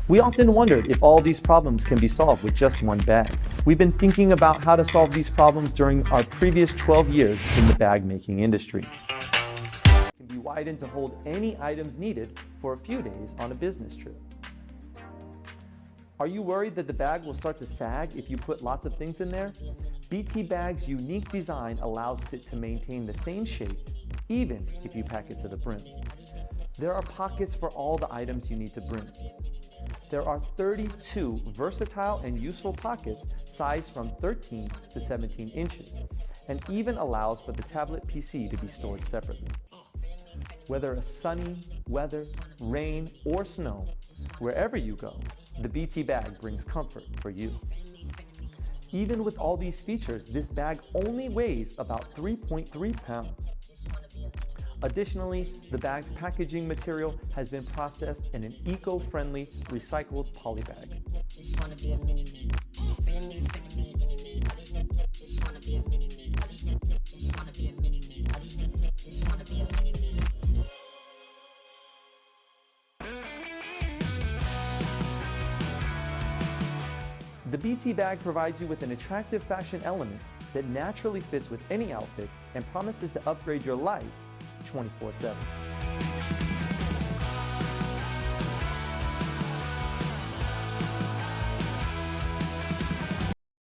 We often wondered if all these problems can be solved with just one bag. We've been thinking about how to solve these problems during our previous 12 years in the bag making industry. It can be widened to hold any items needed for a few days on a business trip. Are you worried that the bag will start to sag if you put lots of things in there? BTBAG's unique design allows it to maintain the same shape even if you pack it to the brim. There are pockets for all the items you need to bring. There are 32 versatile and useful pockets sized from 13 to 17 inches, and even allows for the tablet PC to be stored separately. Whether a sunny weather, rain, or snow, wherever you go, the BT bag brings comfort for you. Even with all these features, this bag only weighs about 3.3 pounds. Additionally, the bag's packaging material has been processed in an eco-friendly recycled poly bag. The BT bag provides you with an attractive fashion element that naturally fits with any outfit and promises to upgrade your life 24/7.